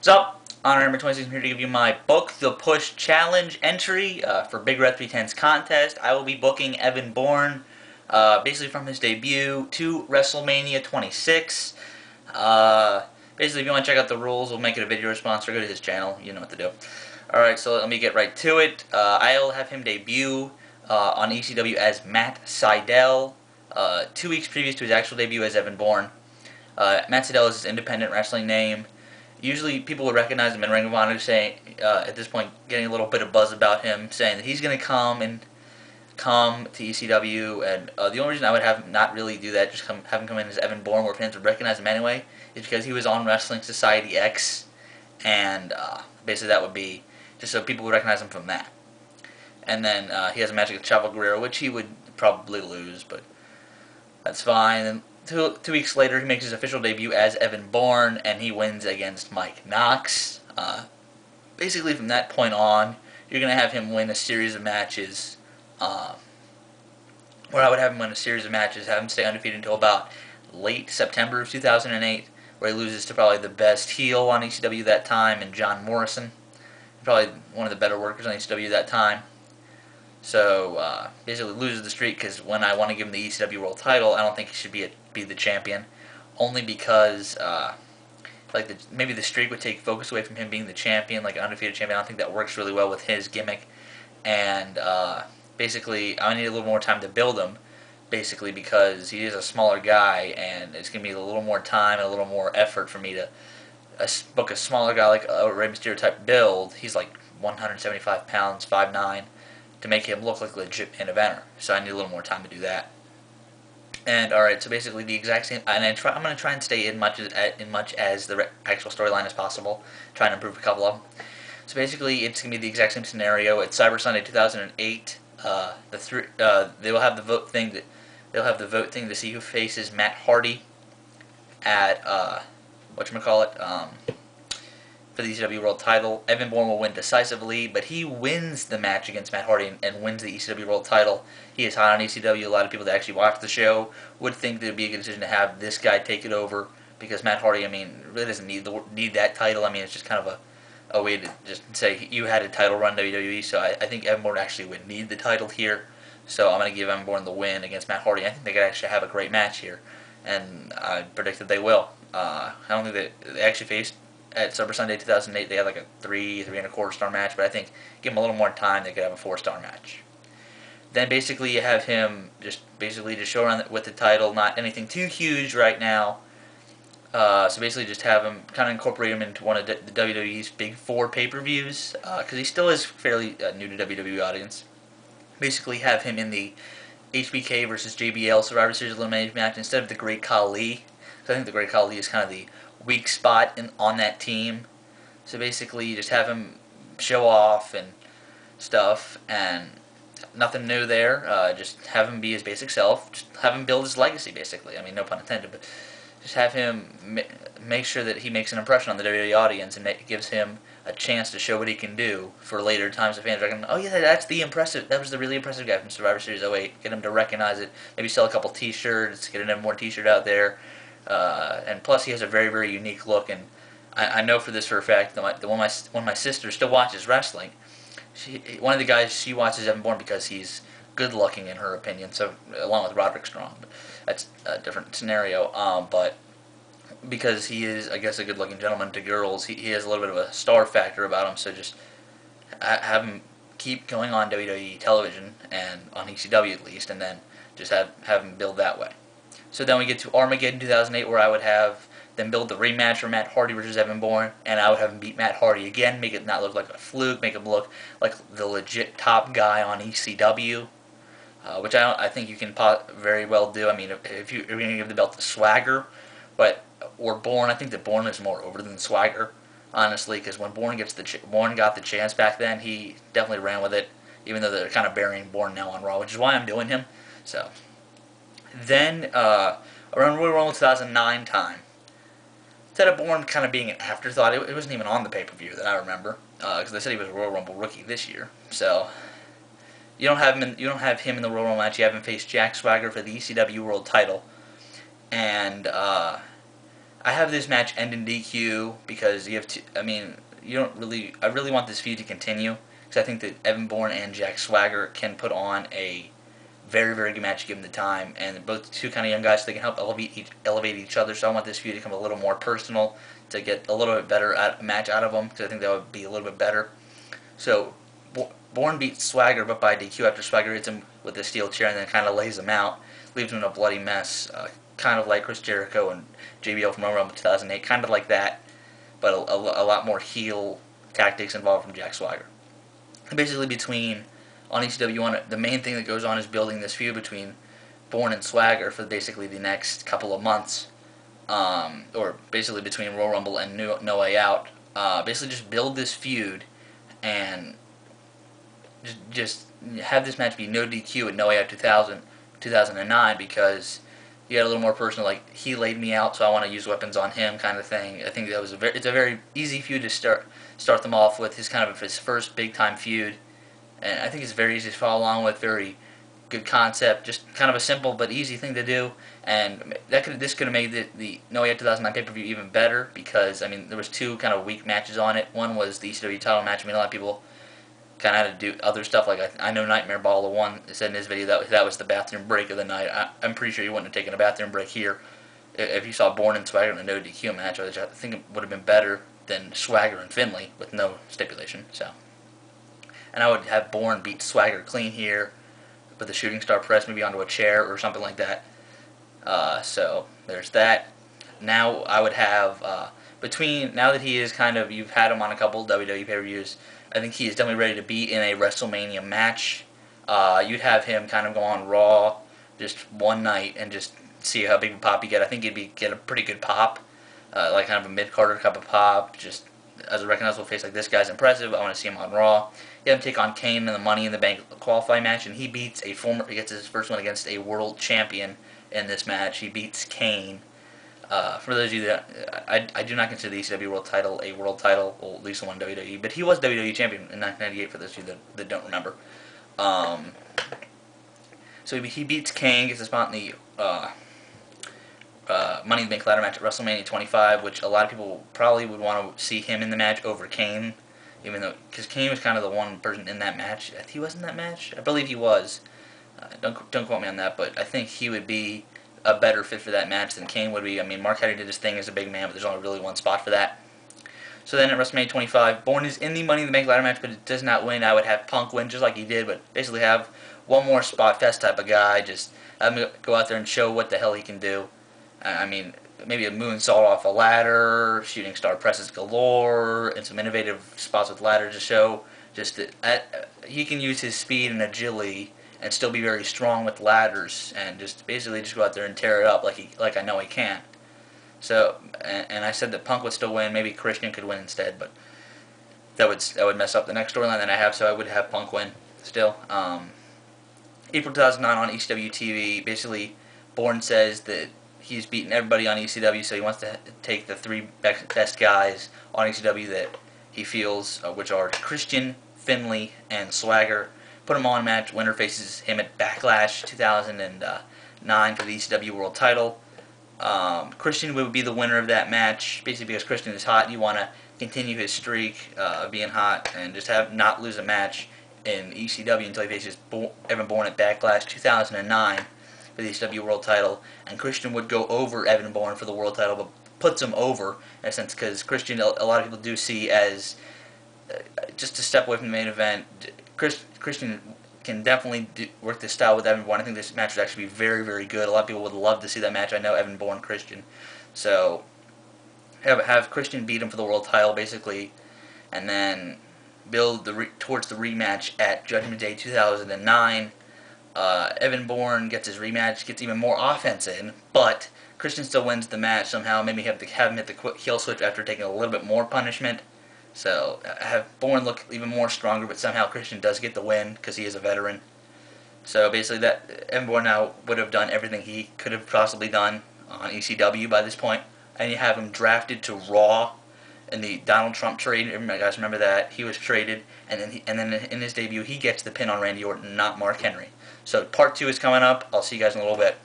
What's up? Honor number 26. I'm here to give you my Book the Push Challenge entry for Big Red 310's contest. I will be booking Evan Bourne, basically from his debut to WrestleMania 26. Basically, if you want to check out the rules, we'll make it a video response or go to his channel. You know what to do. Alright, so let me get right to it. I'll have him debut on ECW as Matt Sydal, 2 weeks previous to his actual debut as Evan Bourne. Matt Sydal is his independent wrestling name. Usually people would recognize him in Ring of Honor, saying at this point, getting a little bit of buzz about him, saying that he's going to come to ECW, and the only reason I would have him not really do that, just have him come in as Evan Bourne, where fans would recognize him anyway, is because he was on Wrestling Society X, and basically that would be just so people would recognize him from that. And then he has a match against Chavo Guerrero, which he would probably lose, but that's fine. And Two weeks later, he makes his official debut as Evan Bourne, and he wins against Mike Knox. Basically, from that point on, you're going to have him win a series of matches, where I would have him win a series of matches, have him stay undefeated until about late September of 2008, where he loses to probably the best heel on ECW that time, and John Morrison, probably one of the better workers on ECW that time. So, basically loses the streak, because when I want to give him the ECW World Title, I don't think he should be the champion. Only because, maybe the streak would take focus away from him being the champion, like an undefeated champion. I don't think that works really well with his gimmick. And, basically, I need a little more time to build him, basically, because he is a smaller guy, and it's going to be a little more time and a little more effort for me to book a smaller guy like a Rey Mysterio type build. He's like 175 pounds, 5'9", to make him look like a legit main eventer. So I need a little more time to do that. And alright, so basically the exact same, and I'm going to try and stay in much as the actual storyline as possible, try and improve a couple of them. So basically, it's going to be the exact same scenario. It's Cyber Sunday 2008. They will have the vote thing. They'll have the vote thing to see who faces Matt Hardy at for the ECW World Title. Evan Bourne will win decisively, but he wins the match against Matt Hardy and wins the ECW World Title. He is hot on ECW. A lot of people that actually watch the show would think that it would be a good decision to have this guy take it over, because Matt Hardy, I mean, really doesn't need that title. I mean, it's just kind of a way to just say you had a title run WWE, so I think Evan Bourne actually would need the title here. So I'm going to give Evan Bourne the win against Matt Hardy. I think they could actually have a great match here, and I predict that they will. I don't think they actually faced at Cyber Sunday 2008. They had like a 3.25 star match, but I think give him a little more time, they could have a 4-star match. Then basically you have him just show around with the title, not anything too huge right now. So basically just have him, kind of incorporate him into one of the WWE's big 4 pay-per-views, because he still is fairly new to WWE audience. Basically have him in the HBK versus JBL Survivor Series elimination match instead of the Great Khali. I think the Great Khali is kind of the weak spot on that team. So basically you just have him show off and stuff, and nothing new there. Just have him be his basic self. Just have him build his legacy, basically. I mean, no pun intended, but just have him make sure that he makes an impression on the WWE audience, and gives him a chance to show what he can do for later times. The fans reckon, oh yeah, that was the really impressive guy from Survivor Series 08. Get him to recognize it. Maybe sell a couple T-shirts. Get an Evan Bourne T-shirt out there. And plus, he has a very, very unique look, and I know for a fact that when my sister still watches wrestling, one of the guys she watches Evan Bourne because he's good looking in her opinion. So along with Roderick Strong, but that's a different scenario. But because he is, I guess, a good looking gentleman to girls, he has a little bit of a star factor about him. So just have him keep going on WWE television and on ECW at least, and then just have him build that way. So then we get to Armageddon 2008, where I would have them build the rematch for Matt Hardy versus Evan Bourne, and I would have him beat Matt Hardy again, make it not look like a fluke, make him look like the legit top guy on ECW, which I think you can very well do. I mean, if you're going to give the belt to Swagger, or Bourne, I think that Bourne is more over than Swagger, honestly, because when Bourne got the chance back then, he definitely ran with it, even though they're kind of burying Bourne now on Raw, which is why I'm doing him. So then, around Royal Rumble 2009 time, instead of Bourne kind of being an afterthought, it wasn't even on the pay-per-view that I remember, because they said he was a Royal Rumble rookie this year. So you don't have him in the Royal Rumble match. You have him face Jack Swagger for the ECW World Title, and I have this match end in DQ because you have to. I mean, you don't really. I really want this feud to continue because I think that Evan Bourne and Jack Swagger can put on a very, very good match given the time, and both two kind of young guys, so they can help elevate each other. So I want this feud to become a little more personal, to get a little bit better match out of them, because I think that would be a little bit better. So Bourne beats Swagger, but by DQ after Swagger hits him with a steel chair and then kind of lays him out, leaves him in a bloody mess, kind of like Chris Jericho and JBL from Royal Rumble 2008, kind of like that, but a lot more heel tactics involved from Jack Swagger. Basically, between on ECW, the main thing that goes on is building this feud between Bourne and Swagger for basically the next couple of months, or basically between Royal Rumble and No Way Out. Basically, just build this feud and just have this match be no DQ at No Way Out 2009, because you got a little more personal, like, he laid me out, so I want to use weapons on him, kind of thing. I think that was it's a very easy feud to start them off with. His first big time feud, and I think it's very easy to follow along with. Very good concept, just kind of a simple but easy thing to do, and this could have made the No Way Out 2009 pay-per-view even better, because I mean there was two kind of weak matches on it. One was the ECW title match. I mean, a lot of people kind of had to do other stuff. Like I know Nightmare Baller one said in his video that was the bathroom break of the night. I'm pretty sure you wouldn't have taken a bathroom break here if you saw Bourne and Swagger in a no DQ match, which I think it would have been better than Swagger and Finlay with no stipulation. So, and I would have Bourne beat Swagger clean here with a shooting star press, maybe onto a chair or something like that. So there's that. Now I would have now that he is kind of, you've had him on a couple WWE pay-per-views, I think he is definitely ready to be in a WrestleMania match. You'd have him kind of go on Raw just one night and just see how big of a pop you get. I think he'd get a pretty good pop, like kind of a mid-Carter type of pop, just as a recognizable face. Like, this guy's impressive, I want to see him on Raw. You have him take on Kane in the Money in the Bank qualifying match, and he gets his first one against a world champion in this match. He beats Kane. For those of you that, I do not consider the ECW World Title a world title, well, at least the one WWE, but he was WWE Champion in 1998 for those of you that don't remember. So he beats Kane, gets a spot in the Money in the Bank ladder match at WrestleMania 25, which a lot of people probably would want to see him in the match over Kane, even though, because Kane was kind of the one person in that match. He was in that match? I believe he was. Don't quote me on that, but I think he would be a better fit for that match than Kane would be. I mean, Mark Henry did his thing as a big man, but there's only really one spot for that. So then at WrestleMania 25, Bourne is in the Money in the Bank ladder match, but it does not win. I would have Punk win just like he did, but basically have one more spot fest type of guy. Just have him go out there and show what the hell he can do. I mean, maybe a moonsault off a ladder, shooting star presses galore, and some innovative spots with ladders to show just that he can use his speed and agility and still be very strong with ladders, and just basically just go out there and tear it up like I know he can. So, and I said that Punk would still win. Maybe Christian could win instead, but that would mess up the next storyline that I have. So I would have Punk win still. April 2009 on ECW TV. Basically, Bourne says that he's beaten everybody on ECW, so he wants to take the three best guys on ECW that he feels, which are Christian, Finlay, and Swagger. Put them on a match. Winner faces him at Backlash 2009 for the ECW World Title. Christian would be the winner of that match, basically because Christian is hot. You want to continue his streak of being hot and just not lose a match in ECW until he faces Evan Bourne at Backlash 2009 for the ECW World Title. And Christian would go over Evan Bourne for the World Title, but puts him over in a sense, because Christian, a lot of people do see as just a step away from the main event. Christian can definitely work this style with Evan Bourne. I think this match would actually be very, very good. A lot of people would love to see that match. I know Evan Bourne, Christian. So have Christian beat him for the world title, basically, and then build towards the rematch at Judgment Day 2009. Evan Bourne gets his rematch, gets even more offense in, but Christian still wins the match somehow. Maybe have him hit the quick heel switch after taking a little bit more punishment. So have Bourne look even more stronger, but somehow Christian does get the win because he is a veteran. So basically, that Evan Bourne now would have done everything he could have possibly done on ECW by this point, and you have him drafted to Raw in the Donald Trump trade. Everybody guys remember that he was traded, and then in his debut he gets the pin on Randy Orton, not Mark Henry. So part 2 is coming up. I'll see you guys in a little bit.